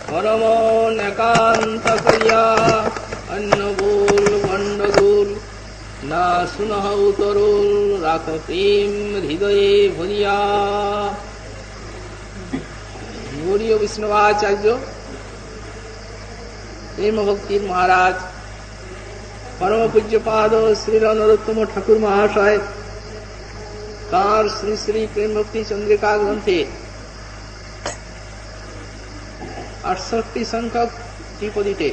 পরমন একান্ত করিয়া অন্নবুল গণ্ডগোল না শুনহ তরুল রাখ প্রেম হৃদয়ে ভরিয়া। গৌড়ীয় বৈষ্ণবাচার্য প্রেম ভক্তির মহারাজ পরম পূজ্যপাদ শ্রীল নরোত্তম ঠাকুর মহাশয় তাঁর শ্রী শ্রী প্রেম ভক্তি চন্দ্রিকা গ্রন্থে 68 সংখ্যক ত্রিপদীতে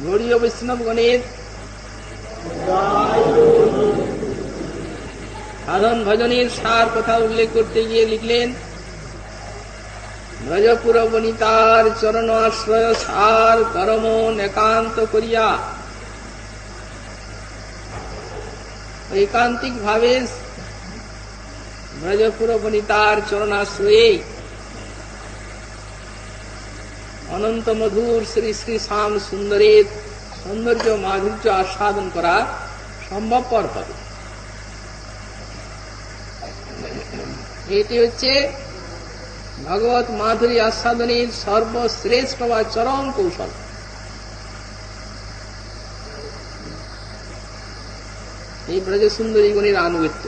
গৌড়ীয় বৈষ্ণবগণের সাধন ভজনের সার কথা উল্লেখ করতে গিয়ে লিখলেন, ব্রজপুর বনিতার চরণ আশ্রয় সার করমন একান্ত করিয়া। ঐকান্তিক ভাবে ব্রজপুর বনিতার চরণাশ্রয়ে অনন্ত মধুর শ্রী শ্রী শ্যাম সুন্দরের সৌন্দর্য মাধুর্য আস্বাদন করা সম্ভবপর হবে। এটি হচ্ছে ভগবত মাধুরী আস্বাদনের সর্বশ্রেষ্ঠ বা চরম কৌশল। এই ব্রজ সুন্দরী গণের আনুগত্য।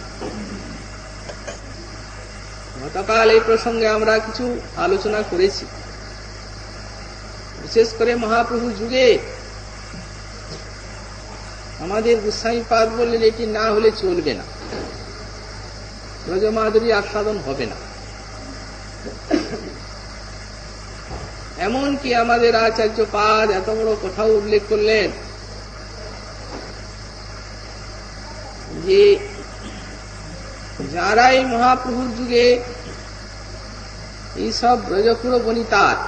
গতকাল এই প্রসঙ্গে আমরা কিছু আলোচনা করেছি। বিশেষ করে মহাপ্রভু যুগে আমাদের গোস্বামীপাদ বললেন এটি না হলে চলবে না, ব্রজ মাধুরী আস্বাদন হবে না। এমনকি আমাদের আচার্য পাদ এত বড় কথাও উল্লেখ করলেন যে যারা এই মহাপ্রভুর যুগে এইসব ব্রজপুর বনিতার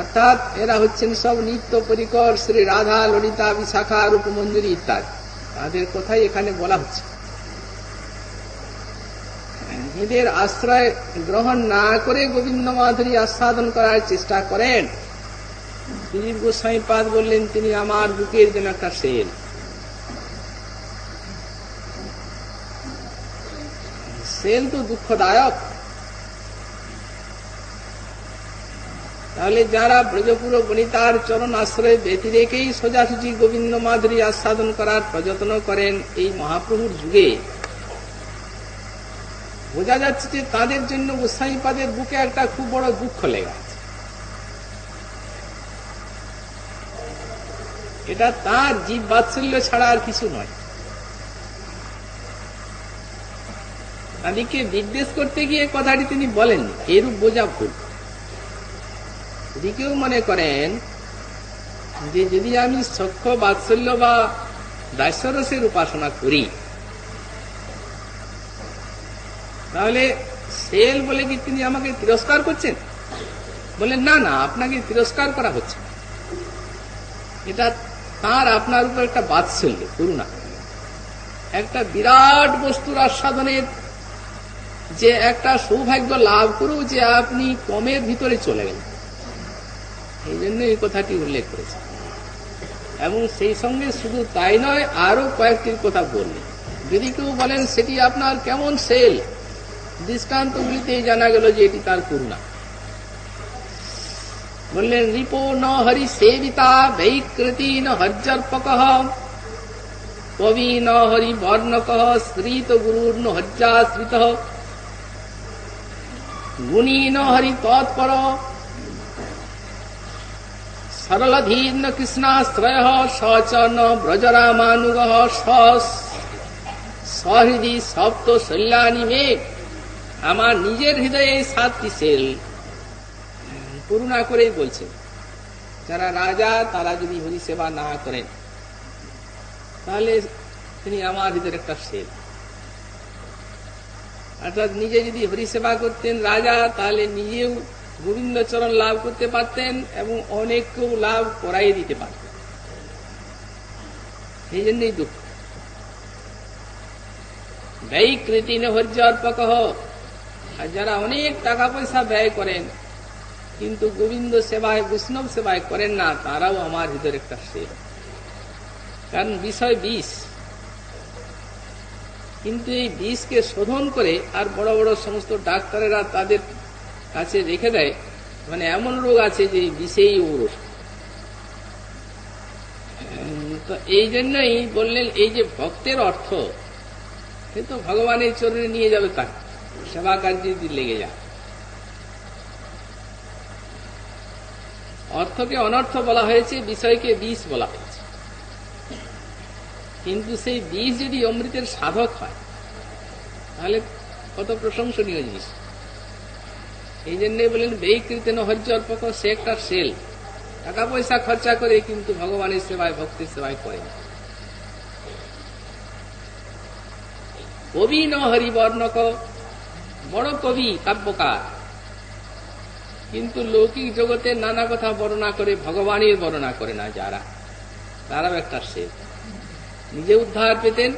অর্থাৎ এরা হচ্ছেন সব নিত্য পরিকর শ্রী রাধা ললিতা বিশাখা রূপমঞ্জুরি ইত্যাদি, তাদের কথাই এখানে বলা হচ্ছে। এদের আশ্রয় গ্রহণ না করে গোবিন্দ মাধুরী আস্বাদন করার চেষ্টা করেন, দিলীপ গোস্বামীপাদ বললেন তিনি আমার বুকের যেন একটা সেল। সেল তো দুঃখদায়ক। তাহলে যারা ব্রজপুর বনিতার চরণ আশ্রয় ব্যতি রেখেই সোজাসুজি গোবিন্দ মাধুরী আস্বাদন করার প্রযত্ন করেন এই মহাপ্রভুর যুগে, বোঝা যাচ্ছে যে তাদের জন্য গোস্বামীপাদের বুকে একটা খুব বড় দুঃখ লেগে আছে। এটা তার জীব বাৎসল্য ছাড়া আর কিছু নয়। তাদেরকে নির্দেশ করতে গিয়ে কথাটি তিনি বলেননি, এরূপ বোঝা ভুল। যদি কেউ মনে করেন যে যদি আমি সখ্য বাৎসল্য বা দাস্যরসের উপাসনা করি তাহলে সেল বলে কি তিনি আমাকে তিরস্কার করছেন? বলেন না না, আপনাকে তিরস্কার করা হচ্ছে। এটা তার আপনার উপর একটা বাৎসল্য, করুণা, একটা বিরাট বস্তুর আস্বাদনের যে একটা সৌভাগ্য লাভ করেও যে আপনি কমের ভিতরে চলে গেলেন, এই জন্য এই কথাটি উল্লেখ করেছে। এবং সেই সঙ্গে শুধু তাই নয়, আরো কয়েকটির কথা বললেন। যদি কেউ বলেন সেটি আপনার কেমন সেল, দৃষ্টান্তগুলিতেই জানা গেল যে এটি তার করুণা। বললেন রিপো ন হরি সেবিতা বৈকৃতি ন হজ্জর্পক কবি ন হরি বর্ণক শ্রীত গুরুর ন হজ্জাশ্রিত গুণী ন হরি তৎপর সরলধীর্ণ কৃষ্ণাশ্রয় সচ ন ব্রজরামানুগ সহৃদি সপ্ত শল্যানি মেঘ। আমার নিজের হৃদয়ে 7টি সেল। করুণা করেই বলছেন যারা রাজা তারা যদি হরি সেবা না করেন তাহলে তিনি আমার হৃদয়ের একটা সেল। অর্থাৎ নিজে যদি হরি সেবা করতেন রাজা, তাহলে নিজেও গোবিন্দ চরণ লাভ করতে পারতেন এবং অনেককেও লাভ করাই দিতে পারতেন। এই জন্যই দুঃখ। বৈকৃতি ন হজ্জার্পক, আর যারা অনেক টাকা পয়সা ব্যয় করেন কিন্তু গোবিন্দ সেবায় বৈষ্ণব সেবায় করেন না, তারাও আমার হৃদয়ের একটা সেল। কারণ বিষয় বিষ, কিন্তু এই বিষকে শোধন করে আর বড় বড় সমস্ত ডাক্তারেরা তাদের কাছে রেখে দেয়, মানে এমন রোগ আছে যে বিষেই ওর। তো এই জন্যই বললেন এই যে ভক্তের অর্থ, সে তো ভগবানের চরণে নিয়ে যাবে, তার সেবা কার্যে যদি লেগে যায়। অর্থকে অনর্থ বলা হয়েছে, বিষয়কে বিষ বলা হয়েছে, কিন্তু সেই বিষ যদি অমৃতের সাধক হয় তাহলে কত প্রশংসনীয় জিনিস। এই জন্য বলেন ব্যয়কৃতেন হজ্জর্পক, সে একটা সেল, টাকা পয়সা খরচা করে কিন্তু ভগবানের সেবায় ভক্তির সেবায় করে না। কবি ন হরিবর্ণক, বড় কবি কাব্যকার, কিন্তু লৌকিক জগতে নানা কথা বর্ণনা করে, ভগবানের বর্ণনা করে না যারা, তারাও একটা সেল। নিজে উদ্ধার পেতেন,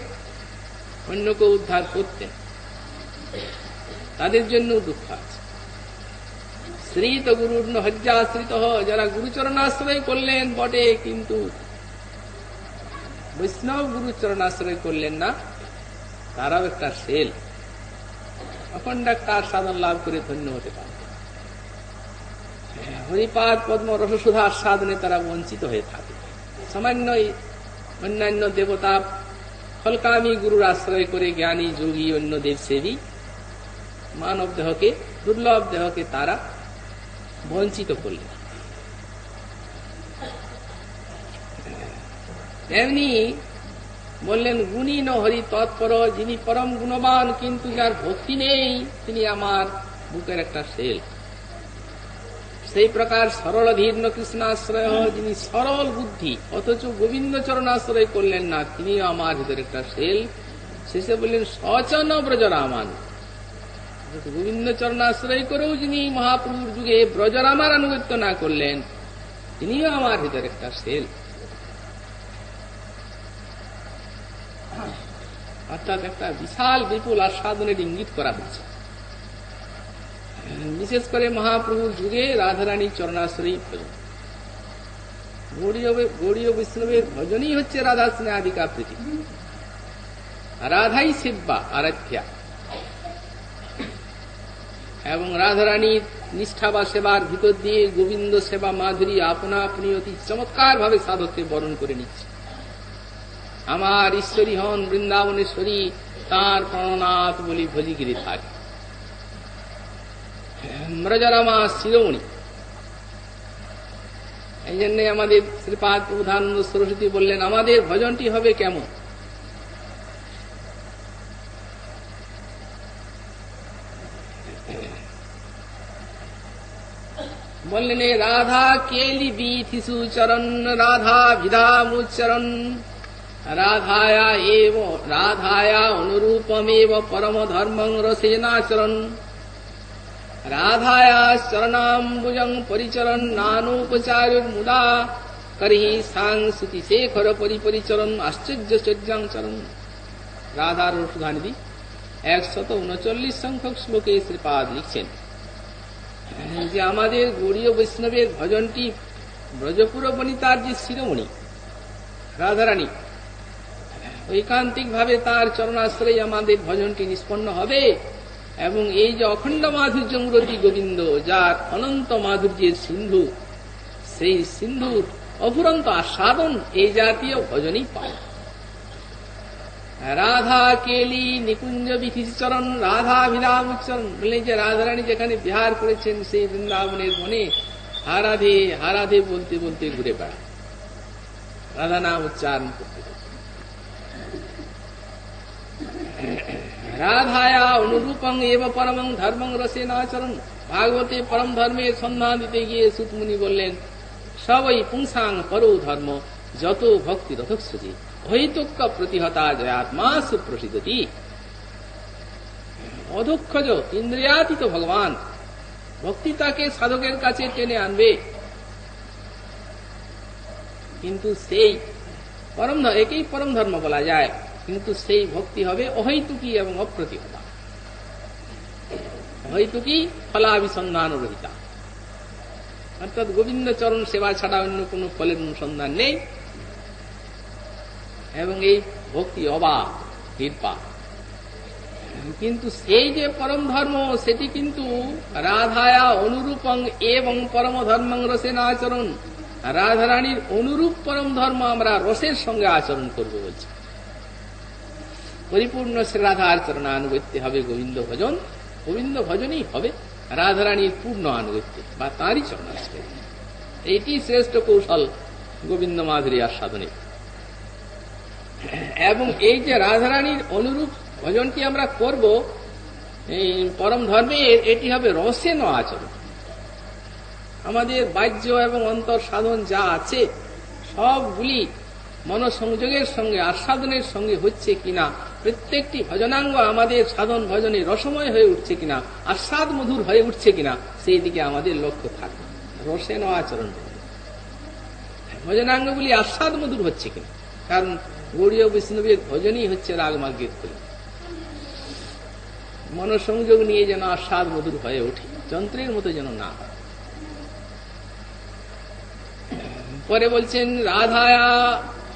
অন্যকে উদ্ধার করতেন, তাদের জন্য দুঃখ আছে। শ্রীত গুরুর হজ্জাশ্রিত, যারা গুরুচরণাশ্রয় করলেন বটে কিন্তু বৈষ্ণব গুরুচরণাশ্রয় করলেন না, তারাও একটা সেল। অখণ্ড কার সাধন লাভ করে ধন্য হতে পারে। হরিপাদ পদ্ম রসসুধা আস্বাদনে তারা বঞ্চিত হয়ে থাকে। সামান্য অন্যান্য দেবতা ফলকামী গুরুর আশ্রয় করে জ্ঞানী যোগী অন্য দেব সেবী মানব দেহকে, দুর্লভ দেহকে তারা বঞ্চিত করলেন। এমনি বললেন গুণী ন হরি তৎপর, যিনি পরম গুণবান কিন্তু যার ভক্তি নেই, তিনি আমার বুকের একটা সেল। সেই প্রকার সরল ধীর্ণ কৃষ্ণাশ্রয়, যিনি সরল বুদ্ধি অথচ গোবিন্দ চরণাশ্রয় করলেন না, তিনিও আমার হৃদয়ের একটা সেল। শেষে বললেন সচন ব্রজরামান, গোবিন্দ চরণাশ্রয় করেও যিনি মহাপ্রভুর যুগে ব্রজরামার আনুগত্য না করলেন, তিনিও আমার হৃদয়ের একটা সেল। অর্থাৎ একটা বিশাল বিপুল আস্বাদনের ইঙ্গিত করা হচ্ছে। বিশেষ করে মহাপ্রভুর যুগে রাধারানীর চরণাশ্রয়ী ভজন, গৌড়ীয় বৈষ্ণবের ভজনই হচ্ছে রাধা স্নেহাধিকা প্রীতি, রাধাই সেব্যা আরাধ্যা। এবং রাধারানীর নিষ্ঠা বা সেবার ভিতর দিয়ে গোবিন্দ সেবা মাধুরী আপনা আপনি অতি চমৎকার ভাবে সাধককে বরণ করে নিচ্ছে। আমার ঈশ্বরী হন বৃন্দাবনেশ্বরী, তাঁর প্রণনাথ বলি ভজিগিরি থাকে। ব্রজরামা শিরোমণি। এই জন্য আমাদের শ্রীপাদ প্রধানন্দ সরস্বতী বললেন আমাদের ভজনটি হবে কেমন। বললেন রাধা কেলি বিথিসু চরণ, রাধা বিধামুচ্চরণ, রাধায়া অনুরূপমেব পরম ধর্মং রসেনাচরণ, রাধায়া চরণাম্বুজং পরিচরণ নানুপচারুর মুদা, করহি সাংস্তুতি শেখর পরিপরিচরণ আশ্চর্য চর্যাচরণ। রাধার রসুধানিধি 139 সংখ্যক শ্লোকে শ্রীপাদ লিখছেন যে আমাদের গৌড়ীয় বৈষ্ণবের ভজনটি ব্রজপুর বনিতার যে শিরোমণি রাধারানী, ঐকান্তিক ভাবে তার চরণাশ্রয়ে আমাদের ভজনটি নিষ্পন্ন হবে। এবং এই যে অখণ্ড মাধুর্য মূরতি গোবিন্দ, যার অনন্ত মাধুর্যের সিন্ধু, সেই সিন্ধুর অফুরন্ত আস্বাদন এই জাতীয় ভজনই পায়। রাধা কেলি নিকুঞ্জ বিধিচরণ, রাধা বিধাম উচ্চরণ। বললেন যে রাধারানী যেখানে বিহার করেছেন সেই বৃন্দাবনের মনে হারাধে হারাধে বলতে বলতে ঘুরে বেড়ায়, রাধা নাম উচ্চারণ করতে। রাধায়া অনুরূপং এব পরমং ধর্মং রসেনাচরণ। ভাগবতে পরম ধর্মের সন্ধান দিতে গিয়ে সুতমুনি বললেন সবই পুংসাং পরো ধর্ম, যত ভক্তি রথস্বজি অহিতক্য প্রতিহতা জয়াত্মা সুপ্রসিদ্ধতি। অধক্ষজ ইন্দ্রিয়াতীত ভগবান, ভক্তি তাকে সাধকের কাছে টেনে আনবে, কিন্তু সেই পরম একেই পরম ধর্ম বলা যায়, কিন্তু সেই ভক্তি হবে অহৈতুকী এবং অপ্রতিহতা। হয়তো কি ফলাভিসন্ধান রহিতা, অর্থাৎ গোবিন্দ চরণ সেবা ছাড়া অন্য কোন ফলের অনুসন্ধান নেই, এবং এই ভক্তি অবাধ নির্বাক। কিন্তু সেই যে পরম ধর্ম, সেটি কিন্তু রাধায়া অনুরূপং এবং পরম ধর্মং রসেন আচরণ, রাধারানীর অনুরূপ পরম ধর্ম আমরা রসের সঙ্গে আচরণ করব বলছি। পরিপূর্ণ শ্রী রাধার চরণানুগত্য হবে গোবিন্দ ভজন, গোবিন্দ ভজনই হবে রাধারানীর পূর্ণ আনুগত্য বা তাঁরই চরণাশ্রয়। এইটি শ্রেষ্ঠ কৌশল গোবিন্দ মাধুরী আস্বাদনে। এবং এই যে রাধারানীর অনুরূপ ভজনটি আমরা করব এই পরম ধর্মে, এটি হবে রসেন আচরণ। আমাদের বাহ্য এবং অন্তর সাধন যা আছে সবগুলি মনসংযোগের সঙ্গে আস্বাদনের সঙ্গে হচ্ছে কিনা, প্রত্যেকটি ভজনাঙ্গ আমাদের সাধন ভজনে রসময় হয়ে উঠছে কিনা, আস্বাদ মধুর হয়ে উঠছে কিনা, সেই দিকে আমাদের লক্ষ্য থাকবে। রসেন আচরণ ভজনাঙ্গগুলি আস্বাদ মধুর হচ্ছে কিনা, কারণ গৌড়ীয় বৈষ্ণবের ভজনই হচ্ছে রাগমার্গের ফল। মনসংযোগ নিয়ে যেন আস্বাদ মধুর হয়ে ওঠে, যন্ত্রের মতো যেন না। পরে বলছেন রাধায়া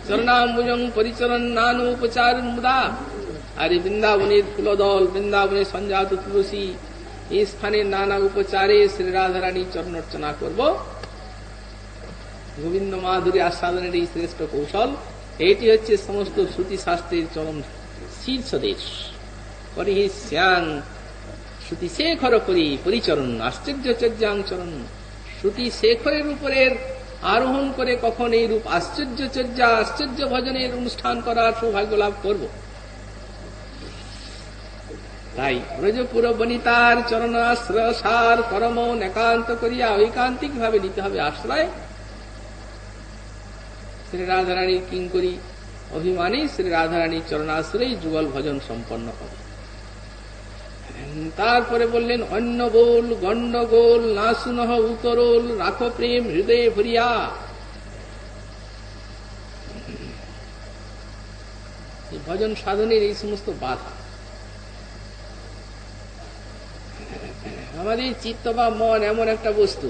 চরণাম্বুজং পরিচরণ নানু উপচার মুদা। আরে বৃন্দাবনের ফুলদল, বৃন্দাবনের সঞ্জাত তুলসী, এই স্থানের নানা উপচারে শ্রী রাধারানী চরণার্চনা করব। গোবিন্দ মাধুরী আস্বাদনের এই শ্রেষ্ঠ কৌশল, এটি হচ্ছে সমস্ত শ্রুতি শাস্ত্রের চরম শীর্ষদেশ। পরিহি শ্যাং শ্রুতি শেখর করি পরিচরণ আশ্চর্যচর্যাং চরণ। শ্রুতি শেখরের উপরের আরোহণ করে কখন এই রূপ আশ্চর্যচর্যা আশ্চর্য ভজনের অনুষ্ঠান করার সৌভাগ্য লাভ করব। তাই ব্রজপুর বনিতার চরণাশ্রয় সার কর্ম একান্ত করিয়া ঐকান্তিক ভাবে নিতে হবে আশ্রয়। শ্রী রাধারানীর কিঙ্করী অভিমানী শ্রী রাধারানীর চরণাশ্রয় যুগল ভজন সম্পন্ন হবে। তারপরে বললেন অন্য বোল গণ্ডগোল না শুনহ উতরোল, রাখো প্রেম হৃদয়ে ভরিয়া। ভজন সাধনের এই সমস্ত বাধা আমাদের চিত্ত বা মন এমন একটা বস্তু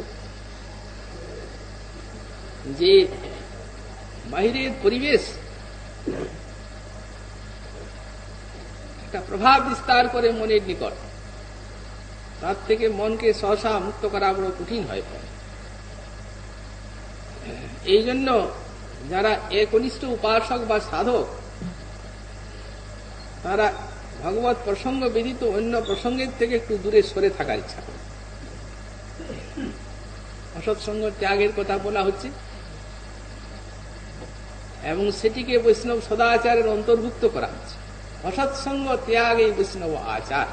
যে বাহিরের পরিবেশ একটা প্রভাব বিস্তার করে মনের নিকট, তার থেকে মনকে সহসা মুক্ত করা বড় কঠিন হয়ে পড়ে। এই জন্য যারা একনিষ্ঠ উপাসক বা সাধক, তারা ভগবত প্রসঙ্গ ব্যতীত অন্য প্রসঙ্গের থেকে একটু দূরে সরে থাকার ইচ্ছা করে। অসৎসঙ্গ ত্যাগের কথা বলা হচ্ছে এবং সেটিকে বৈষ্ণব সদাচারের অন্তর্ভুক্ত করা হচ্ছে। অসৎসঙ্গ ত্যাগ এই বৈষ্ণব আচার।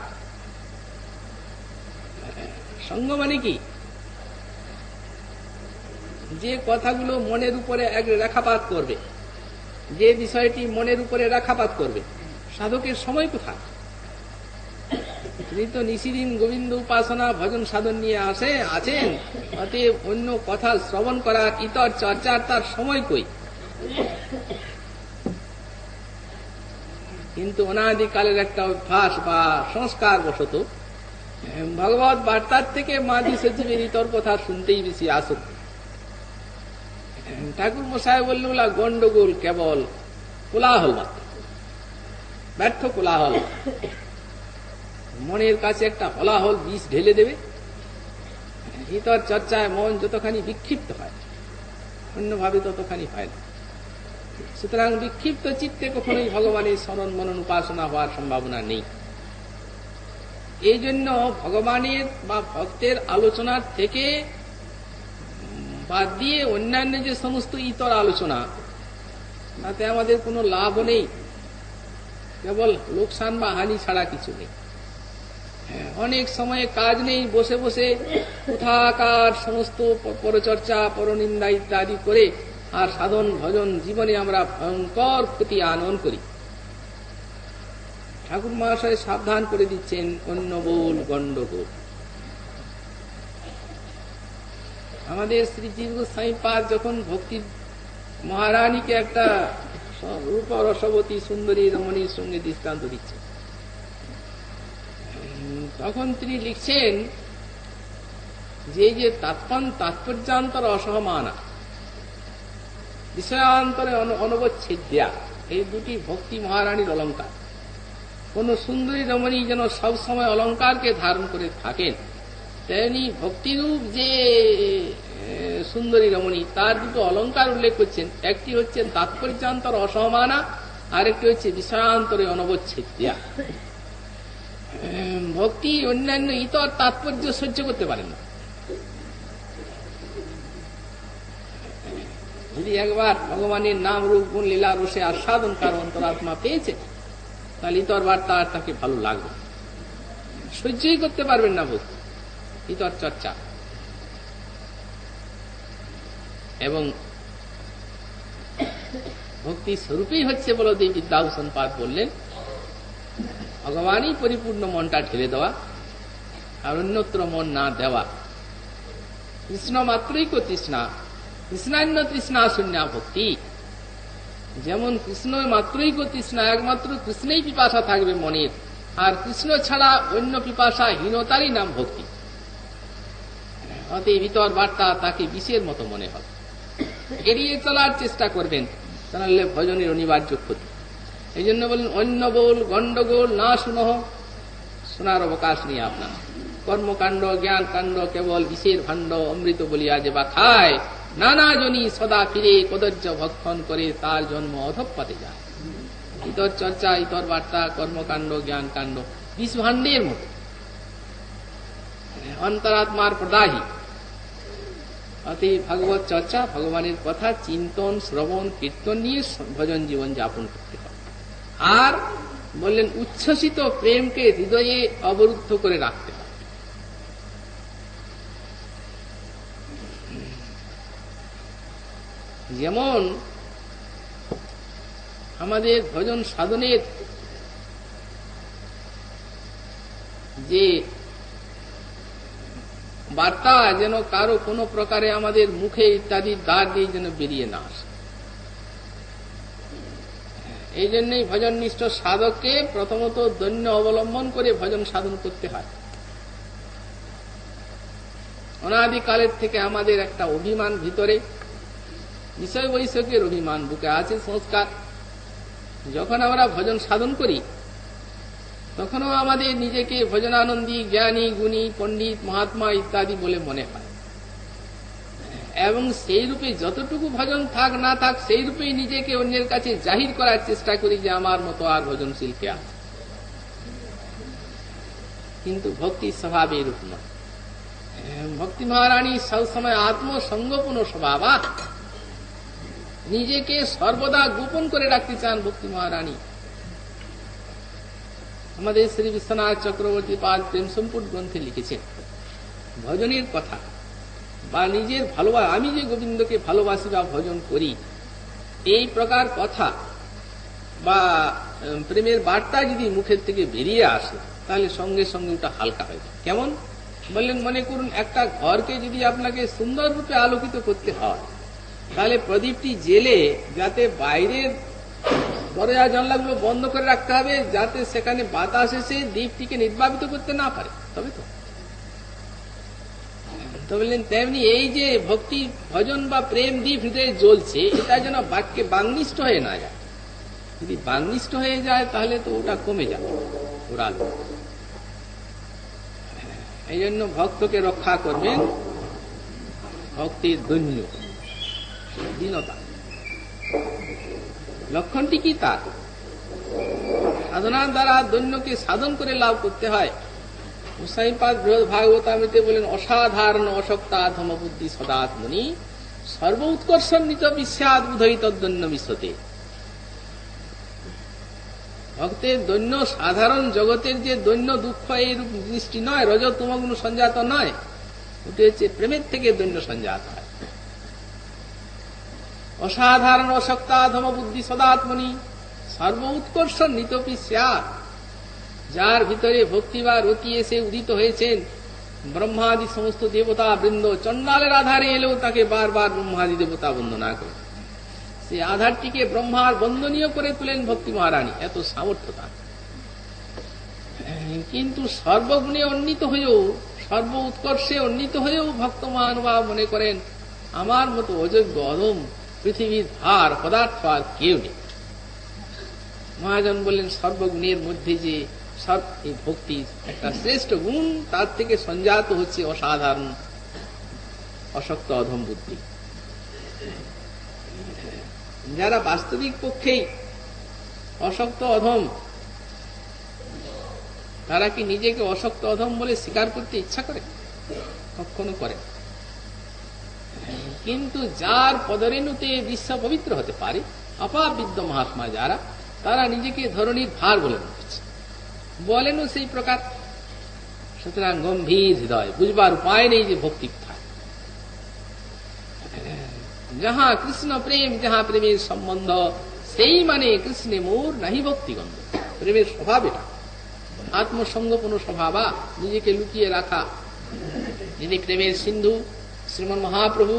সঙ্গ মানে কি? যে কথাগুলো মনের উপরে এক রেখাপাত করবে, যে বিষয়টি মনের উপরে রেখাপাত করবে, সাধকের সময় কোথায়? তিনি তো নিশিদিন গোবিন্দ উপাসনা ভজন সাধন নিয়ে আছেন, অতএব অন্য কথা শ্রবণ করার ইতর চর্চার তার সময় কই? কিন্তু অনাদিকালের একটা অভ্যাস বা সংস্কার বশত ভগবত বার্তার থেকে মাঝি সচিবের ইতর কথা শুনতেই বেশি আসক্তি। ঠাকুর মশাই বলল গন্ডগোল কেবল কোলাহল মাত্র, ব্যর্থ কোলাহল। মনের কাছে একটা হলাহল বিষ ঢেলে দেবে। ইতর চর্চায় মন যতখানি বিক্ষিপ্ত হয়, অন্যভাবে ততখানি হয় না। সুতরাং বিক্ষিপ্ত চিত্তে কখনোই ভগবানের স্মরণ মনন উপাসনা হওয়ার সম্ভাবনা নেই। এই জন্য ভগবানের বা ভক্তের আলোচনার থেকে বাদ দিয়ে অন্যান্য যে সমস্ত ইতর আলোচনা, তাতে আমাদের কোনো লাভ নেই, কেবল লোকসান বা হানি ছাড়া কিছু নেই। অনেক সময়ে কাজ নেই, বসে বসে কোথাকার সমস্ত পরচর্চা পরনিন্দা ইত্যাদি করে আর সাধন ভজন জীবনে আমরা ভয়ঙ্কর ক্ষতি আনয়ন করি। ঠাকুর মহাশয় সাবধান করে দিচ্ছেন অন্য বোল গণ্ডগোল। আমাদের শ্রী জীব গোস্বামী পাদ যখন ভক্তির মহারানীকে একটা রূপ রসবতী সুন্দরী রমণীর সঙ্গে দৃষ্টান্ত দিচ্ছে, তখন তিনি লিখছেন যে যে তাৎপর্যান্তর অসহমানা, বিষয়ান্তরে অনবচ্ছেদ্যা, এই দুটি ভক্তি মহারানীর অলঙ্কার। কোন সুন্দরী রমণী যেন সবসময় অলঙ্কারকে ধারণ করে থাকেন, তেমনি ভক্তিরূপ যে সুন্দরী রমণী তার দুটো অলঙ্কার উল্লেখ করছেন। একটি হচ্ছে তাৎপর্যান্তর অসহমানা, আরেকটি হচ্ছে বিষয়ান্তরে অনবচ্ছেদ্যা। ভক্তি অন্যান্য ইতর তাৎপর্য সহ্য করতে পারেন না। যদি একবার ভগবানের নাম রূপ গুণ লীলা রসে আস্বাদন কার অন্তরাত্মা পেয়েছে, তাহলে ইতর বার্তা আর তাকে ভালো লাগবে, সহ্যই করতে পারবেন না ভক্তি, ইতর চর্চা। এবং ভক্তি স্বরূপই হচ্ছে বলদেব বিদ্যাভূষণ পাদ বললেন, ভগবানই পরিপূর্ণ মনটা ঢেলে দেওয়া, আর অন্যত্র মন না দেওয়া। কৃষ্ণ মাত্রই কো তৃষ্ণা, কৃষ্ণান্য তৃষ্ণা শূন্যা ভক্তি। যেমন কৃষ্ণ মাত্রই কো তৃষ্ণা, একমাত্র কৃষ্ণেই পিপাসা থাকবে মনের, আর কৃষ্ণ ছাড়া অন্য পিপাসা হীনতারই নাম ভক্তি। অতএব ভিতর বার্তা তাকে বিষের মতো মনে হবে, এড়িয়ে চলার চেষ্টা করবেন, তাহলে ভজনের অনিবার্য ক্ষতি। এই জন্য বলেন অন্য বোল গন্ডগোল না শুনহ, শোনার অবকাশ নেই আপনার। কর্মকাণ্ড জ্ঞান কাণ্ড কেবল বিষের ভাণ্ড, অমৃত বলিয়া যে বা খায়, নানা জনী সদা ফিরে কদর্য ভক্ষণ করে, তার জন্ম অধঃপাতে যায়। ইতর চর্চা, ইতর বার্তা, কর্মকাণ্ড জ্ঞান কাণ্ড বিষ ভাণ্ডের মতো, অন্তরাত্মার প্রদাহী। অতএব ভাগবত চর্চা, ভগবানের কথা চিন্তন শ্রবণ কীর্তন নিয়ে ভজন জীবন যাপন করতে হবে। আর বললেন উচ্ছ্বসিত প্রেমকে হৃদয়ে অবরুদ্ধ করে রাখতে হবে। যেমন আমাদের ভজন সাধনের যে বার্তা যেন কারো কোনো প্রকারে আমাদের মুখে ইত্যাদি দ্বার দিয়ে যেন বেরিয়ে না আসে, এই জন্যই ভজননিষ্ঠ সাধককে প্রথমত দৈন্য অবলম্বন করে ভজন সাধন করতে হয়। অনাদিকালের থেকে আমাদের একটা অভিমান ভিতরে, বিষয় বৈষয়িকের অভিমান বুকে আছে, সংস্কার। যখন আমরা ভজন সাধন করি তখনও আমাদের নিজেকে ভজনানন্দী, জ্ঞানী, গুণী, পণ্ডিত, মহাত্মা ইত্যাদি বলে মনে হয়, এবং সেই রূপে যতটুকু ভজন থাক না থাক সেই রূপেই নিজেকে অন্যের কাছে জাহির করার চেষ্টা করি যে আমার মতো আর ভজনশীল কে আছে। কিন্তু ভক্তির স্বভাব এরূপ নয়। ভক্তি মহারানী সবসময় আত্মসংগোপন স্বভাব, নিজেকে সর্বদা গোপন করে রাখতে চান ভক্তি মহারানী। আমাদের শ্রী বিশ্বনাথ চক্রবর্তী পাদ প্রেম সম্পুট গ্রন্থে লিখেছেন, ভজনের কথা বা নিজের ভালোবাসা, আমি যে গোবিন্দকে ভালোবাসি বা ভজন করি, এই প্রকার কথা বা প্রেমের বার্তা যদি মুখের থেকে বেরিয়ে আসে, তাহলে সঙ্গে সঙ্গে ওটা হালকা হয়ে যায়। কেমন বললেন, মনে করুন একটা ঘরকে যদি আপনাকে সুন্দর রূপে আলোকিত করতে হয়, তাহলে প্রদীপটি জেলে যাতে বাইরের দরজা জানলাগুলো বন্ধ করে রাখতে হবে, যাতে সেখানে বাতাস এসে দ্বীপটিকে নির্বাপিত করতে না পারে, তবে তো বললেন তেমনি এই যে ভক্তি ভজন বা প্রেম দ্বীপ হৃদয়ে জ্বলছে, এটা যেন বাক্যে বাংনিষ্ঠ হয়ে না যায়। যদি বাংনিষ্ঠ হয়ে যায় তাহলে তো ওটা কমে যাবে, ওর আলো। এই জন্য ভক্তকে রক্ষা করবেন ভক্তির দৈন্য, দীনতা। লক্ষণটি কি তার? সাধনার দ্বারা দৈন্যকে সাধন করে লাভ করতে হয়। গোস্বামীপাদ বৃহৎ ভাগবতামৃতে বলেন, অসাধারণ অশক্তা ধম বুদ্ধি সদাত্মনি সর্ব উৎকর্ষণিত বিস্যাদ বুধৈত দৈন্য মিশতে। ভক্তের দৈন্য সাধারণ জগতের যে দৈন্য দুঃখ এই রূপ জিনিসটি নয়, রজতমগ্ন সঞ্জাত নয়, ওটি হচ্ছে প্রেমের থেকে দৈন্য সঞ্জাত হয়। অসাধারণ অশক্তাধম বুদ্ধি সদাত্মনি সর্ব উৎকর্ষ নিতপি স্যাৎ, যার ভিতরে ভক্তি বা রতি এসে উদিত হয়েছেন, ব্রহ্মাদি সমস্ত দেবতা বৃন্দ চণ্ডালের আধারে এলেও তাকে বারবার ব্রহ্মাদি দেবতা বন্দনা করে, সে আধারটিকে ব্রহ্মার বন্দনীয় করে তুলেন ভক্তি মহারানী। এত সামর্থ্য তার। কিন্তু সর্বগুণে উন্নীত হয়েও, সর্ব উৎকর্ষে উন্নীত হয়েও ভক্ত মহানুভাব মনে করেন আমার মতো অযোগ্য অধম পৃথিবীর ভার পদার্থ আর কেউ নেই। মহাজন বললেন সর্বগুণের মধ্যে যে এই ভক্তির একটা শ্রেষ্ঠ গুণ, তার থেকে সঞ্জাত হচ্ছে অসাধারণ অশক্ত অধম বুদ্ধি। যারা বাস্তবিক পক্ষেই অশক্ত অধম, তারা কি নিজেকে অশক্ত অধম বলে স্বীকার করতে ইচ্ছা করে? কখনো করে। কিন্তু যার পদরেণুতে বিশ্ব পবিত্র হতে পারে, অপাবিদ্য মহাত্মা যারা, তারা নিজেকে ধরনীর ভার বলে মনে করছে, বলেনও সেই প্রকার। সুতরাং গম্ভীর হৃদয়, বুঝবার উপায় নেই যে ভক্তি কোথায়। যাহা কৃষ্ণ প্রেম, যাহা প্রেমের সম্বন্ধ, সেই মানে কৃষ্ণে মোর নাহি ভক্তিগন্ধ। প্রেমের স্বভাব এটা, আত্মসংগোপন স্বভাবা, নিজেকে লুকিয়ে রাখা। যিনি প্রেমের সিন্ধু শ্রীমন মহাপ্রভু,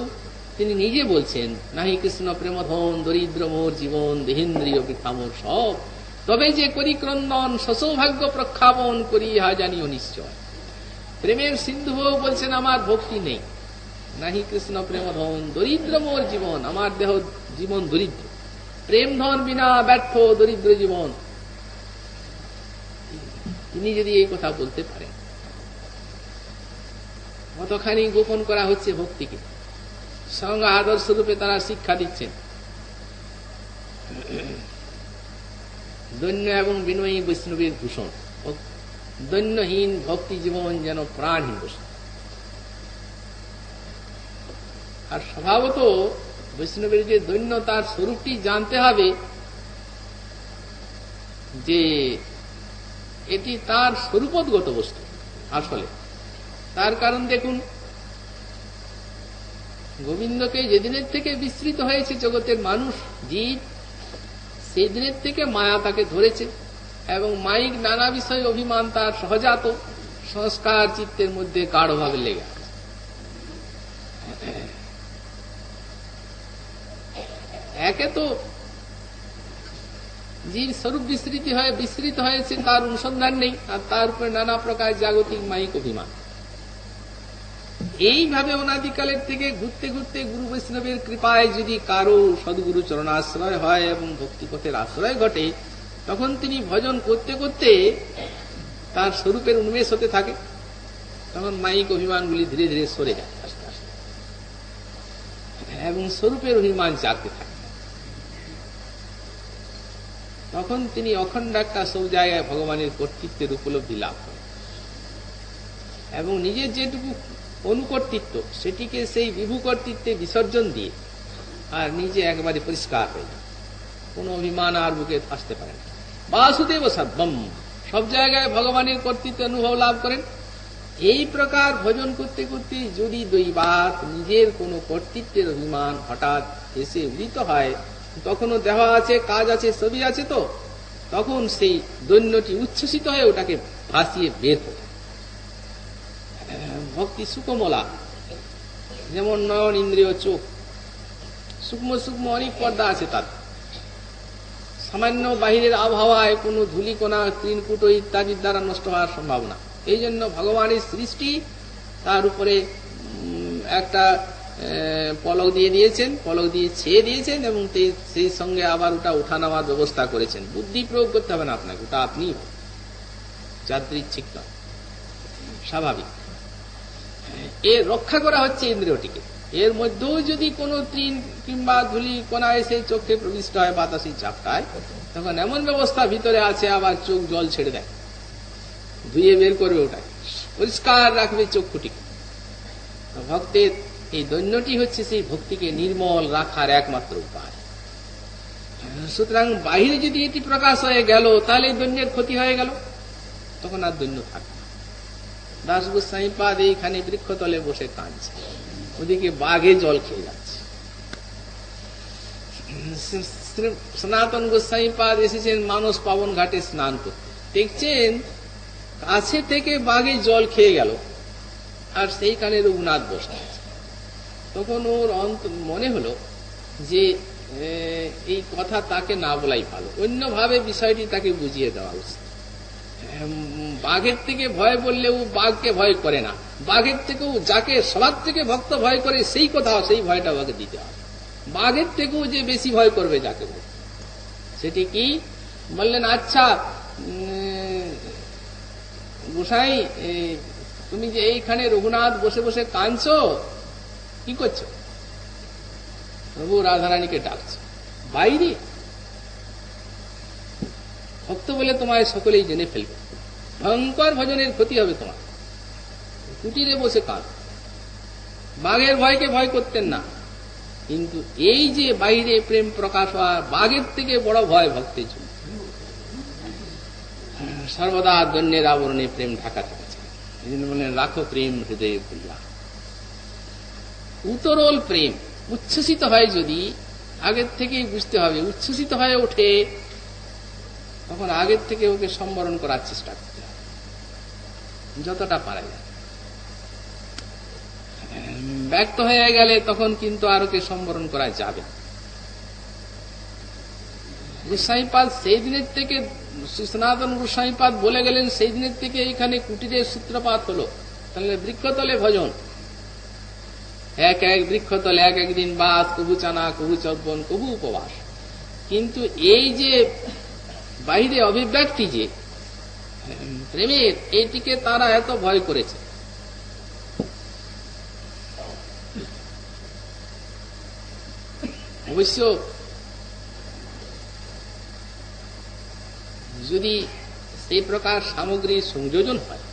তিনি নিজে বলছেন নাহি কৃষ্ণ প্রেমধন, দরিদ্র মোর জীবন, দেহেন্দ্রিয় বৃথা মোর সব, তবে যে করি ক্রন্দন, সসৌভাগ্য প্রখ্যাপন করি ইহা জানিও নিশ্চয়। প্রেমের সিন্ধু বলছেন আমার ভক্তি নেই, নাহি কৃষ্ণ প্রেমধন, দরিদ্র মোর জীবন, আমার দেহ জীবন দরিদ্র, প্রেম ধন বিনা ব্যর্থ দরিদ্র জীবন। তিনি যদি এই কথা বলতে পারেন, কতখানি গোপন করা হচ্ছে ভক্তিকে। সঙ্গ আদর্শ রূপে তারা শিক্ষা দিচ্ছেন, দৈন্য এবং বিনয়ী বৈষ্ণবের ভূষণ, দৈন্যহীন ভক্তি জীবন যেন প্রাণহীন বৈষ্ণব। আর স্বভাবত বৈষ্ণবের যে দৈন্য, তার স্বরূপটি জানতে হবে যে এটি তার স্বরূপগত বস্তু। আসলে তার কারণ দেখুন, গোবিন্দকে যেদিনের থেকে বিস্মৃত হয়েছে জগতের মানুষ জীব, সেই দিনের থেকে মায়া তাকে ধরেছে, এবং মায়িক নানা বিষয় অভিমান তার সহজাত সংস্কার চিত্তের মধ্যে গাঢ়ভাবে লেগে আছে। একে তো জীব স্বরূপ বিস্মৃত হয়েছে, তার অনুসন্ধান নেই, আর তার উপরে নানা প্রকার জাগতিক মায়িক অভিমান। এইভাবে অনাদিকালের থেকে ঘুরতে ঘুরতে গুরু বৈষ্ণবের কৃপায় যদি কারো সদ্গুরু চরণাশ্রয় হয় এবং ভক্তিপথের আশ্রয় ঘটে, তখন তিনি ভজন করতে করতে তার স্বরূপের উন্মেষ হতে থাকে। তখন মায়িক অভিমানগুলি ধীরে ধীরে সরে যায় আস্তে আস্তে, এবং স্বরূপের অভিমান জাগতে থাকে। তখন তিনি অখণ্ড একটা সব জায়গায় ভগবানের কর্তৃত্বের উপলব্ধি লাভ করেন, এবং নিজের যেটুকু অনুকর্তৃত্ব সেটিকে সেই বিভু কর্তৃত্বে বিসর্জন দিয়ে আর নিজে একবারে পরিষ্কার হয়ে যায়, কোন অভিমান আর বুকে আসতে পারে না। বাসুদেব সর্বম, সব জায়গায় ভগবানের কর্তৃত্ব অনুভব লাভ করেন। এই প্রকার ভজন করতে করতে যদি দৈবাত নিজের কোন কর্তৃত্বের অভিমান হঠাৎ এসে উদিত হয়, তখনও দেহ আছে, কাজ আছে, সবই আছে, তো তখন সেই দৈন্যটি উচ্ছ্বসিত হয়ে ওটাকে ভাসিয়ে বের করে। ভক্তি সুকমলা, যেমন নয়ন ইন্দ্রিয় চোখ, সূক্ষ্ম সূক্ষ্ম অনেক পর্দা আছে তার। সামান্য বাহিরের আবহাওয়ায় কোনো ধূলিকণা, তৃণকুটো ইত্যাদির দ্বারা নষ্ট হওয়ার সম্ভাবনা। এই জন্য ভগবানের সৃষ্টি, তার উপরে একটা পলক দিয়ে দিয়েছেন, পলক দিয়ে ছেয়ে দিয়েছেন, এবং সেই সঙ্গে আবার ওটা উঠা নামার ব্যবস্থা করেছেন। বুদ্ধি প্রয়োগ করতে হবে না আপনাকে, ওটা আপনি যাদৃচ্ছিক নয়, স্বাভাবিক। এর রক্ষা করা হচ্ছে ইন্দ্রিয়টিকে। এর মধ্যেও যদি কোনো তৃণ কিংবা ধুলি কণা এসে চোখে প্রবিষ্ট হয়, বাতাসি ঝাপটায়, তখন এমন ব্যবস্থা ভিতরে আছে, আবার চোখ জল ছেড়ে দেয়, ধুয়ে বের করবে, ওটাই পরিষ্কার রাখবে চক্ষুটিকে। ভক্তের এই দৈন্যটি হচ্ছে সেই ভক্তিকে নির্মল রাখার একমাত্র উপায়। সুতরাং বাহিরে যদি এটি প্রকাশ হয়ে গেল, তাহলে দৈন্যের ক্ষতি হয়ে গেল, তখন আর দৈন্য থাকবে। দাস গোস্বামী পাদ এইখানে বৃক্ষতলে বসে কাঁদছে, ওদিকে বাঘে জল খেয়ে যাচ্ছে। সনাতন গোস্বামী পাদ এসেছেন মানস পাবন ঘাটে স্নান করতে, দেখছেন কাছে থেকে বাঘে জল খেয়ে গেল, আর সেইখানে রঘুনাথ বসে আছে। তখন ওর মনে হলো যে এই কথা তাকে না বলাই ভালো, অন্যভাবে বিষয়টি তাকে বুঝিয়ে দেওয়া উচিত। বাঘের থেকে ভয় বললেও বাঘকে ভয় করে না, বাঘের থেকেও যাকে সবার থেকে ভক্ত ভয় করে সেই কথা সেই ভয়টা ওকে দিতে হবে। বাঘের থেকেও যে বেশি ভয় করবে যাকে বলে সেটি কি বললেন, আচ্ছা গোসাই তুমি যে এইখানে রঘুনাথ বসে বসে কাঁদছো, কি করছো? প্রভু রাধারানীকে ডাকছো বাইরে, ভক্ত বলে তোমায় সকলেই জেনে ফেলবে, ভয়ঙ্কর ভজনের ক্ষতি হবে তোমার, কুটিরে বসে কাঁদ। বাঘের ভয়কে ভয় করতেন না, কিন্তু এই যে বাইরে প্রেম প্রকাশ হওয়া, বাঘের থেকে বড় ভয় ভক্তের জন্য। সর্বদা দৈন্যের আবরণে প্রেম ঢাকা থাকছে, এই জন্য বলেন রাখো প্রেম হৃদয়ে ভুলিয়া। উতরল প্রেম উচ্ছ্বসিত হয় যদি, আগের থেকেই বুঝতে হবে, উচ্ছ্বসিত হয়ে ওঠে তখন আগের থেকে ওকে সম্বরণ করার চেষ্টা করতে হবে যতটা পারা যায়। ব্যক্ত হয়ে গেলে তখন কিন্তু আর ওকে সম্বরণ করা যাবে। গোস্বামীপাদ সেই দিনের থেকে, শ্রী সনাতন গোস্বামীপাদ বলে গেলেন সেই দিনের থেকে এখানে কুটিরের সূত্রপাত হলো। তাহলে বৃক্ষতলে ভজন, এক এক বৃক্ষতলে এক একদিন বাস, কবু চানা, কবু চর্বণ, কবু উপবাস। কিন্তু এই যে বাইরে অভিব্যক্তি যে প্রেমের, এইটিকে তারা এত ভয় করেছে। অবশ্য যদি সেই প্রকার সামগ্রীর সংযোজন হয়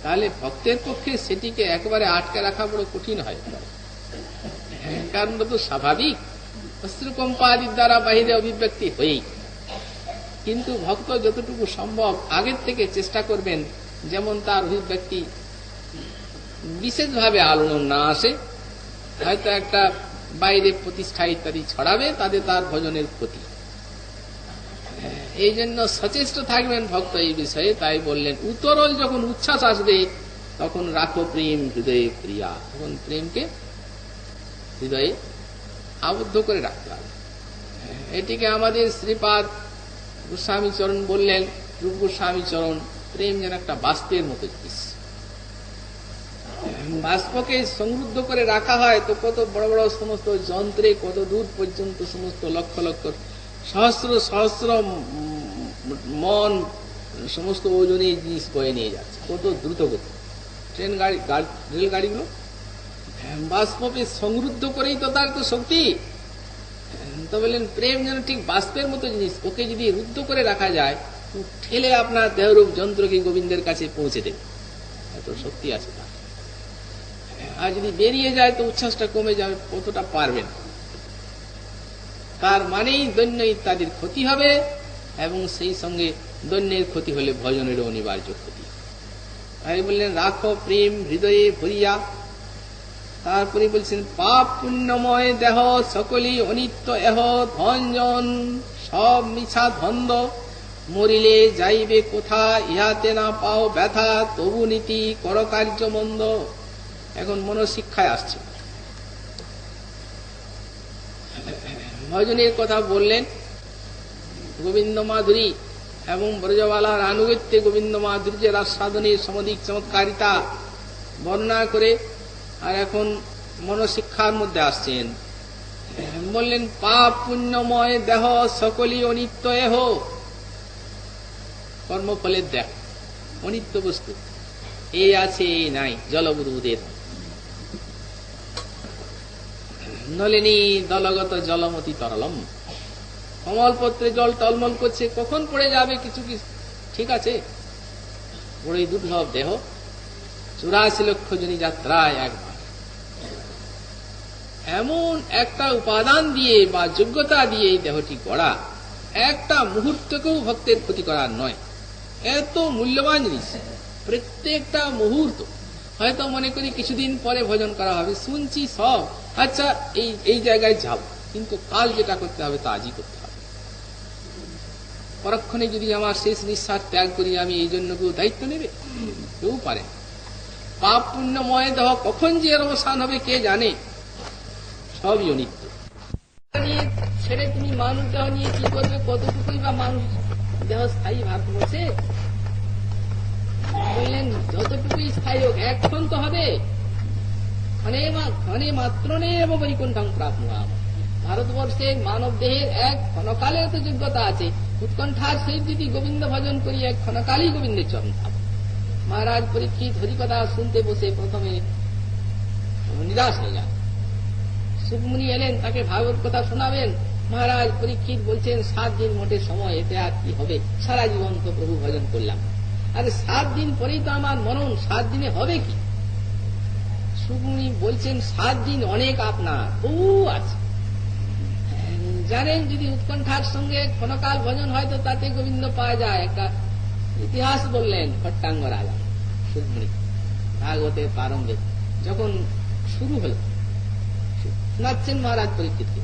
তাহলে ভক্তের পক্ষে সেটিকে একেবারে আটকে রাখা বড় কঠিন হয়, কারণ তো স্বাভাবিক অশ্রুকম্পাদির দ্বারা বাহিরে অভিব্যক্তি হয়েই। কিন্তু ভক্ত যতটুকু সম্ভব আগের থেকে চেষ্টা করবেন যেমন তার অভিব্যক্তি বিশেষভাবে আলোড়ন না আসে। হয়তো একটা বাইরে প্রতিষ্ঠা ইত্যাদি ছড়াবে, তাতে তার ভজনের ক্ষতি। এই জন্য সচেষ্ট থাকবেন ভক্ত এই বিষয়ে। তাই বললেন উত্তরল যখন উচ্ছ্বাস আসবে তখন রাখো প্রেম হৃদয়ে প্রিয়া, তখন প্রেমকে হৃদয়ে আবদ্ধ করে রাখতে হবে। এটিকে আমাদের শ্রীপাদ গোস্বামী চরণ বললেন, রূপ গোস্বামী চরণ, প্রেম যেন একটা বাষ্পের মতো জিনিস। বাষ্পকে সমৃদ্ধ করে রাখা হয় তো কত বড় বড় সমস্ত যন্ত্রে কত দূর পর্যন্ত সমস্ত লক্ষ লক্ষ সহস্র সহস্র মন সমস্ত ওজনের জিনিস বয়ে নিয়ে যাচ্ছে, কত দ্রুত গতি। ট্রেন গাড়ি, রেলগাড়িগুলো বাষ্পকে সমৃদ্ধ করেই তো তার তো শক্তি। তো বললেন প্রেম যেন ঠিক বাষ্পের মতো জিনিস, ওকে যদি রুদ্ধ করে রাখা যায় তো ঠেলে আপনার দেহরূপ যন্ত্রকে গোবিন্দের কাছে পৌঁছে দেবে, এত শক্তি আছে তার। আর যদি বেরিয়ে যায় তো উচ্ছ্বাসটা কমে যাবে, কতটা পারবেন। তার মানেই দৈন্য ইত্যাদির ক্ষতি হবে, এবং সেই সঙ্গে দৈন্যের ক্ষতি হলে ভজনেরও অনিবার্য ক্ষতি। তাই বললেন রাখো প্রেম হৃদয়ে ভরিয়া। তারপরে বলছেন পাপ পুণ্যময় দেহ সকলই অনিত্য এহ, ধনজন সব মিছা ধন্দ, মরিলে যাইবে কোথা, ইহাতে না পাও ব্যথা, তবু নীতি কর কার্য মন্দ। এখন মনশিক্ষায় আসছে, ভজনের কথা বললেন। গোবিন্দ মাধুরী এবং ব্রজবালার আনুগত্যে গোবিন্দ মাধুর্যের আস্বাদনের সমধিক চমৎকারিতা বর্ণনা করে আর এখন মনশিক্ষার মধ্যে আসছেন। বললেন পাপ পুণ্যময় দেহ সকলই অনিত্য এহ, কর্মফলের দেহ অনিত্য বস্তু, এই আছে এই নাই, জলবুদের নলিনী দলগত জলমতি তরলম। কমলপত্রে জল টলমল করছে, কখন পড়ে যাবে কিছু কি ঠিক আছে। বড়ই দুর্লভ দেহ, 84 লক্ষ জনী যাত্রায় একবার। এমন একটা উপাদান দিয়ে বা যোগ্যতা দিয়ে এই দেহটি গড়া, একটা মুহূর্তকেও ভক্তের ক্ষতি করার নয়। এত মূল্যবান জিনিস, প্রত্যেকটা মুহূর্ত। হয়তো মনে করি কিছুদিন পরে ভজন করা হবে, শুনছি সব, আচ্ছা এই জায়গায় যাব, কিন্তু কাল যেটা করতে হবে তা আজই করতে হবে। পরক্ষণে যদি আমার শেষ নিঃশ্বাস ত্যাগ করি, আমি এই জন্য কেউ দায়িত্ব নেবে? কেউ পারে। পাপ পুণ্যময় দেহ কখন যে এর অবসান হবে কে জানে, সবই অনিত্য। ছেড়ে তুমি মানুষ দেহ নিয়ে কি করবে? কতটুকুই বা মানুষ দেহ স্থায়ী ভারতবর্ষে? বললেন যতটুকুই স্থায়ী হোক, এখন তো হবে। ক্ষণে মাত্র নেব বৈকুণ্ঠং প্রাপ্নুয়াম। ভারতবর্ষের মানব দেহের এক ক্ষণকালের তো যোগ্যতা আছে। উৎকণ্ঠার সহিত যদি গোবিন্দ ভজন করি, এক ক্ষণকালই গোবিন্দের চরণ পাব। মহারাজ পরীক্ষিত হরিকথা শুনতে বসে প্রথমে নিরাশ হয়ে যান। সুকমুনি এলেন, তাকে ভাগবত কথা শোনাবেন। মহারাজ পরীক্ষিত বলছেন 7 দিন মোটে সময়, এতে আর কি হবে, সারা জীবন তো প্রভু ভজন করলাম। আরে 7 দিন পরেই তো আমার মরণ, 7 দিনে হবে কি? সুকমুনি বলছেন 7 দিন অনেক, আপনার বহু আছে। জানেন যদি উৎকণ্ঠার সঙ্গে ক্ষণকাল ভজন হয় তো তাতে গোবিন্দ পাওয়া যায়। একটা ইতিহাস বললেন খট্টাঙ্গ রাজা সুকমুনি ভাগবতের প্রারম্ভে যখন শুরু হল, শোনাচ্ছেন মহারাজ পরীক্ষিতকে।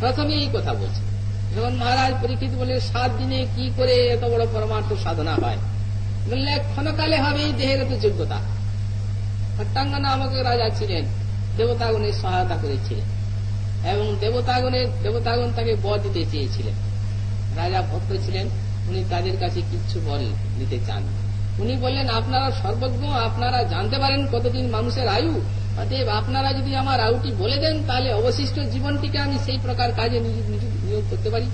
প্রথমে এই কথা বলছেন, যখন মহারাজ পরীক্ষিত বলে 7 দিনে কি করে এত বড় পরমার্থ সাধনা হয়, বললে ক্ষণকালে হবে, এই দেহের এত যোগ্যতা। খট্টাঙ্গ নামক রাজা ছিলেন, দেবতাগণের সহায়তা করেছিলেন এবং দেবতাগণ তাকে বর দিতে চেয়েছিলেন। রাজা ভক্ত ছিলেন, উনি তাদের কাছে কিচ্ছু বল নিতে চান। উনি বললেন, আপনারা সর্বজ্ঞ, আপনারা জানতে পারেন কতদিন মানুষের আয়ু, অতএব আপনারা যদি আমার আয়ুটি বলে দেন তাহলে অবশিষ্ট জীবনটিকে আমি সেই প্রকার কাজে নিয়োগ করতে পারি।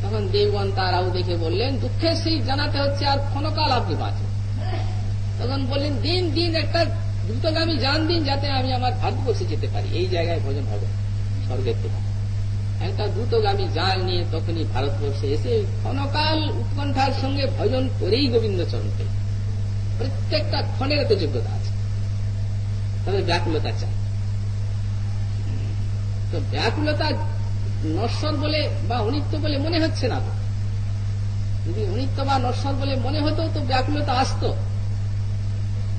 তখন দেবগণ তার আয়ু দেখে বললেন, দুঃখের সেই জানাতে হচ্ছে আর ক্ষণকাল আপনি বাঁচেন। তখন বললেন, দিন একটা দ্রুতগামী যান দিন, যাতে আমি আমার ভারতবর্ষে যেতে পারি, এই জায়গায় ভোজন হবে স্বর্গের থেকে। একটা দ্রুতগামী যান নিয়ে তখনই ভারতবর্ষে এসে ক্ষণকাল উৎকণ্ঠার সঙ্গে ভজন করেই গোবিন্দ চরণ পেল। প্রত্যেকটা ক্ষণের তো যোগ্যতা আছে, তবে ব্যাকুলতা চাই। তো ব্যাকুলতা নশ্বর বলে বা অনিত্য বলে মনে হচ্ছে না। তো যদি অনিত্য বা নশ্বর বলে মনে হতো তো ব্যাকুলতা আসতো,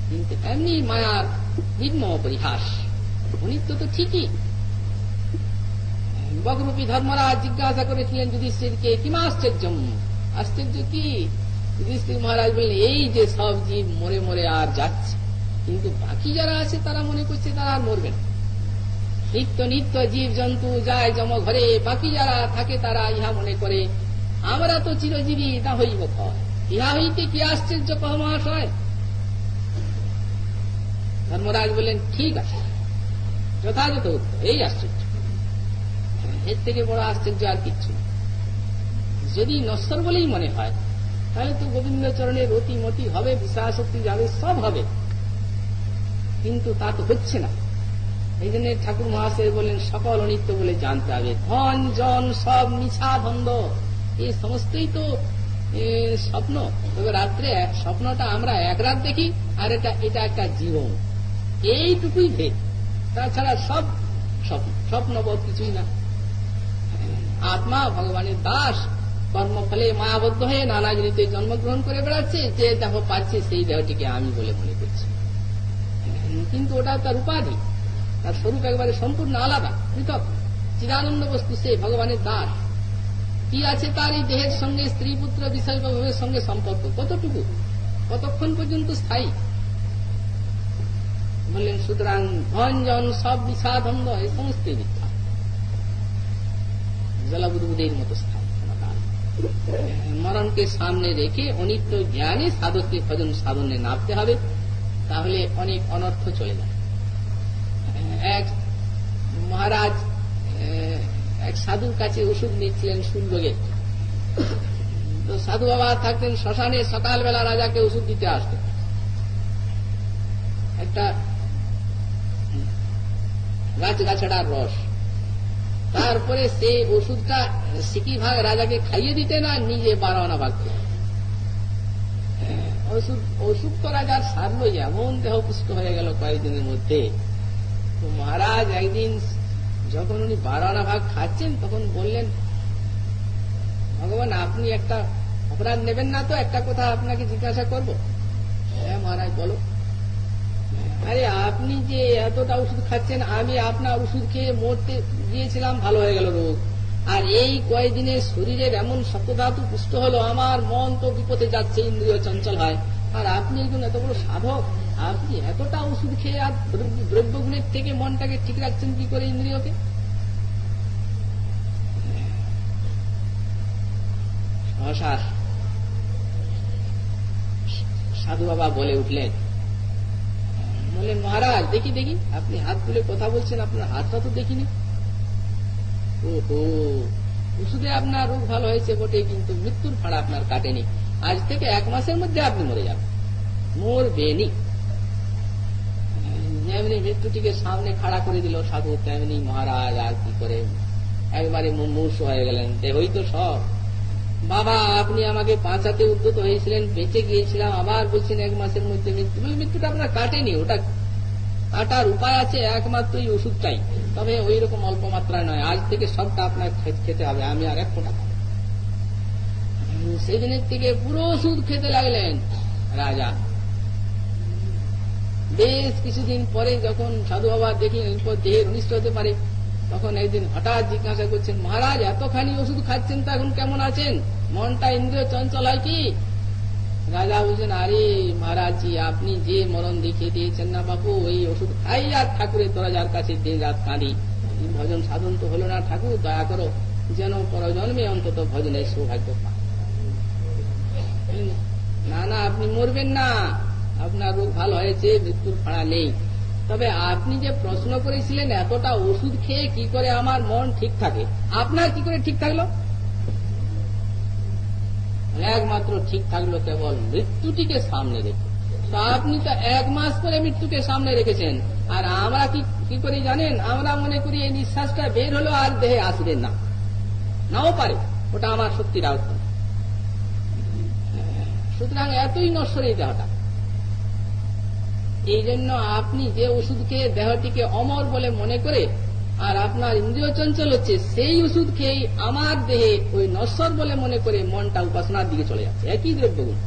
কিন্তু এমনি মায়ার নির্মম পরিহাস। অনিত্য তো ঠিকই। বকরূপী ধর্মরাজ জিজ্ঞাসা করেছিলেন যুধিষ্ঠিরকে, কিমা আশ্চর্যম, আশ্চর্য কি? যুধিষ্ঠির মহারাজ বললেন, এই যে সব জীব মরে মরে আর যাচ্ছে, কিন্তু বাকি যারা আছে তারা মনে করছে তারা আর মরবে না। নিত্য নিত্য জীব জন্তু যায় জম ঘরে, বাকি যারা থাকে তারা ইহা মনে করে আমরা তো চিরজীবী, না হইব ক্ষয়, ইহা হইতে কি আশ্চর্য কহ মহাশয়? ধর্মরাজ বললেন, ঠিক আছে, যথাযথ উত্তর, এই আশ্চর্য, এর থেকে বড় আশ্চর্য আর কিচ্ছু না। যদি নশ্বর বলেই মনে হয় তাহলে তো গোবিন্দ চরণের রতিমতি হবে, বিশ্বাসক্তি যাবে, সব হবে, কিন্তু তা তো হচ্ছে না। এই জন্য ঠাকুর মহাশয় বললেন, সকল অনিত্য বলে জানতে হবে। ধন জন সব মিছা ধন্দ, এই সমস্তই তো স্বপ্ন। তবে রাত্রে স্বপ্নটা আমরা এক রাত দেখি, আর এটা একটা জীবন, এইটুকুই ভেদ। তাছাড়া সব স্বপ্নবোধ কিছুই না। আত্মা ভগবানের দাস, কর্মফলে মায়াবদ্ধ হয়ে নানা জিনিসে জন্মগ্রহণ করে বেড়াচ্ছে, যে দেহ পাচ্ছে সেই দেহটিকে আমি বলে মনে করছি, কিন্তু ওটা তার উপাধি, তার স্বরূপ একবারে সম্পূর্ণ আলাদা, পৃথক। চিদানন্দ বস্তু সে ভগবানের দাস। কি আছে তার এই দেহের সঙ্গে, স্ত্রী পুত্র বিষয় ভোগের সঙ্গে সম্পর্ক কতটুকু, কতক্ষণ পর্যন্ত স্থায়ী? বললেন, সুতরাং ধন জন সব বিষাধন্দ, এই সমস্ত মিথ্যা, জলবুদবুদের মতো স্থায়ী। মরণকে সামনে রেখে অনিত্য জ্ঞানে সাধককে ভজন সাধনে নামতে হবে, তাহলে অনেক অনর্থ চলে যায়। এক মহারাজ এক সাধুর কাছে ওষুধ নিচ্ছিলেন সুররোগের। তো সাধু বাবা থাকতেন শ্মশানে, সকালবেলা রাজাকে ওষুধ দিতে আসতেন। একটা গাছগাছড়ার রস, তারপরে সেই ওষুধটা সিকি ভাগ রাজাকে খাইয়ে দিতেন আর নিজে 12 আনা ভাগ খেতেন। ওষুধ তো রাজার সারল, এমন দেহ পুষ্ট হয়ে গেল কয়েকদিনের মধ্যে। তো মহারাজ একদিন যখন উনি 12 আনা ভাগ খাচ্ছেন, তখন বললেন, ভগবান আপনি একটা অপরাধ নেবেন না তো, একটা কথা আপনাকে জিজ্ঞাসা করব। হ্যাঁ মহারাজ বলো। আরে আপনি যে এতটা ওষুধ খাচ্ছেন, আমি আপনার ওষুধ খেয়ে মরতে গিয়েছিলাম, ভালো হয়ে গেল রোগ, আর এই কয়েকদিনে শরীরের এমন সপ্তধাতু পুষ্ট হলো, আমার মন তো বিপদে যাচ্ছে, ইন্দ্রিয় চঞ্চল হয়, আর আপনি একজন এত বড় সাধক, আপনি এতটা ওষুধ খেয়ে আর দ্রব্যগুণের থেকে মনটাকে ঠিক রাখছেন কি করে, ইন্দ্রিয়কে? সাধু বাবা বলে উঠলেন, বললেন মহারাজ দেখি দেখি আপনি হাত তুলে কথা বলছেন, আপনার হাতটা তো দেখিনি। ওহো, ওষুধে আপনার রোগ ভালো হয়েছে বটে, কিন্তু মৃত্যুর ফাঁড়া আপনার কাটেনি। আজ থেকে 1 মাসের মধ্যে আপনি মরে যাবেন। মরবেনি। যেমনি মৃত্যুটিকে সামনে খাড়া করে দিল সাধু, তেমনি মহারাজ আর কি করে একবারে মুমূর্ষ হয়ে গেলেন। দেহই তো সব। বাবা আপনি আমাকে বাঁচাতে উদ্যত হয়েছিলেন, বেঁচে গিয়েছিলাম, আবার বলছেন 1 মাসের মধ্যে মৃত্যু। মৃত্যুটা আপনার কাটেনি, ওটা কাটার উপায় আছে, একমাত্রই ওষুধটাই, তবে ওই রকম অল্প মাত্রায় নয়। আজ থেকে সবটা আপনার খেতে হবে, আমি আর 1 ফোঁটা খাবো। সেদিনের থেকে পুরো ওষুধ খেতে লাগলেন রাজা। বেশ কিছুদিন পরে যখন সাধু বাবা দেখলেন এরপর দেহের অনিষ্ট হতে পারে, তখন একদিন হঠাৎ জিজ্ঞাসা করছেন, মহারাজ এতখানি ওষুধ খাচ্ছেন তো এখন কেমন আছেন? মনটা ইন্দ্রিয় চঞ্চল হয় কি? রাজা বলছেন, আরে মহারাজজি আপনি যে মরণ দেখিয়ে দিয়েছেন না বাপু, ওই ওষুধ খাই আর ঠাকুরের দরজার কাছে দিন রাত কাঁদি। ভজন সাধন তো হলো না ঠাকুর, দয়া করো যেন পরজন্মে অন্তত ভজনের সৌভাগ্য পায়। না না, আপনি মরবেন না, আপনার রোগ ভালো হয়েছে, মৃত্যুর ফাঁড়া নেই। তবে আপনি যে প্রশ্ন করেছিলেন এতটা ওষুধ খেয়ে কি করে আমার মন ঠিক থাকে, আপনার কি করে ঠিক থাকলো? একমাত্র ঠিক থাকলো কেবল মৃত্যুটিকে সামনে রেখে। তো আপনি তো 1 মাস পরে মৃত্যুকে সামনে রেখেছেন, আর আমরা কি করি জানেন? আমরা মনে করি এই নিঃশ্বাসটা বের হলো আর দেহে আসবে না, নাও পারে, ওটা আমার শক্তির আউট। সুতরাং এতই নশ্বর এই দেহটা। এই জন্য আপনি যে ওষুধ খেয়ে দেহটিকে অমর বলে মনে করে আর আপনার ইন্দ্রিয় চঞ্চল হচ্ছে, সেই ওষুধ খেয়েই আমার দেহে ওই নশ্বর বলে মনে করে মনটা উপাসনার দিকে চলে যাচ্ছে। একই দ্রব্যগুণ।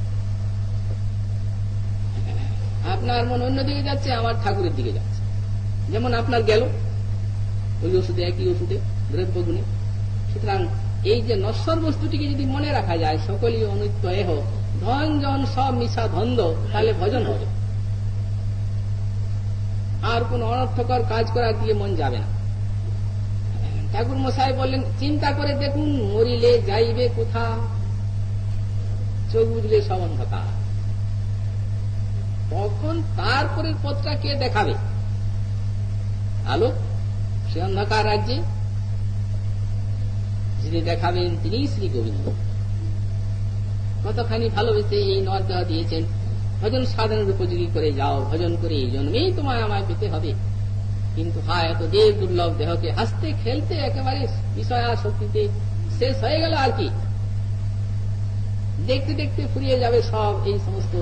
আপনার মন অন্যদিকে যাচ্ছে, আমার ঠাকুরের দিকে যাচ্ছে। যেমন আপনার গেল ওই ওষুধে, একই ওষুধে দ্রব্যগুণে। সুতরাং এই যে নশ্বর বস্তুটিকে যদি মনে রাখা যায়, সকলই অনিত্য এহ, ধন জন সব মিশা ধন্দ, তাহলে ভজন হবে। আর কোন অনর্থকর কাজ করার দিয়ে মন যাবে না। ঠাকুর মশাই বললেন, চিন্তা করে দেখুন মরিলে যাইবে কোথা, চোখ বুঝলে সব অন্ধকার। তখন তারপরের পথটা কে দেখাবে? আলো। সে অন্ধকার রাজ্যে যিনি দেখাবেন তিনি শ্রী গোবিন্দ। কতখানি ভালোবেসে এই নরদেহ দিয়েছেন, ভজন সাধনের উপযোগী করে যাও, ভজন করে এই জন্মেই তোমায় আমায় পেতে হবে। কিন্তু হায়, এত দেব দুর্লভ দেহকে হাসতে খেলতে একেবারে বিষয় শক্তিতে শেষ হয়ে গেল। আর কি দেখতে দেখতে ফুরিয়ে যাবে সব এই সমস্ত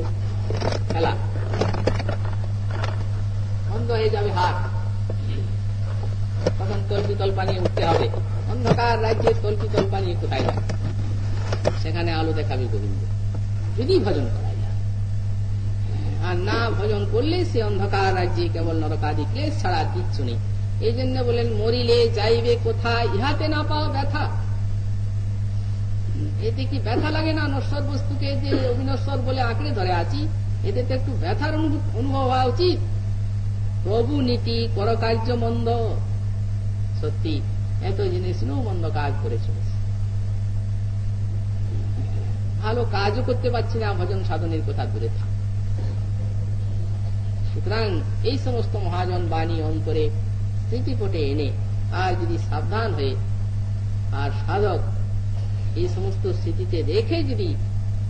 খেলা, বন্ধ হয়ে যাবে হাত। তখন তল্পি তল্পা নিয়ে উঠতে হবে। অন্ধকার রাজ্যে তল্পি তল্পা নিয়ে কোথায় যাবে? সেখানে আলো দেখাবে গোবিন্দ, যদি ভজন করা যায়। আর না ভজন করলে সে অন্ধকার রাজ্যে কেবল নরকাদি ক্লেশ ছাড়া কিচ্ছু নেই। এই জন্য বলেন, মরিলে যাইবে কোথায়, ইহাতে না পাও ব্যথা। এতে কি ব্যথা লাগে না? নশ্বর বস্তুকে যে অবিনশ্বর বলে আঁকড়ে ধরে আছি, এতে তো একটু ব্যথার অনুভব হওয়া উচিত। প্রভু নীতি কর কার্য মন্দ। সত্যি এত জিনিস মন্দ কাজ করে চলেছে, ভালো কাজও করতে পারছি না, ভজন সাধনের কথা দূরে থাক। সুতরাং এই সমস্ত মহাজন বাণী অন্তরে স্মৃতিপটে এনে আর যদি সাবধান হয়ে আর সাধক এই সমস্ত স্মৃতিতে রেখে যদি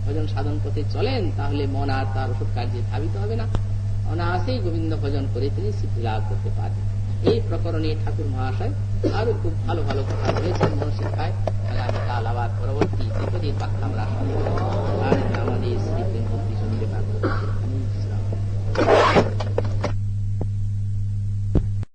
ভজন সাধন পথে চলেন, তাহলে মন আর তার ওষুধ কার্যে ধাবিত হবে না, অনায়াসেই গোবিন্দ ভজন করে তিনি সিদ্ধি লাভ করতে পারবেন। এই প্রকরণে ঠাকুর মহাশয় আরো খুব ভালো ভালো কথা বলেছেন মনশিক্ষায়। আগামীকাল আবার পরবর্তী দ্বিতীয় পাঠ আমরা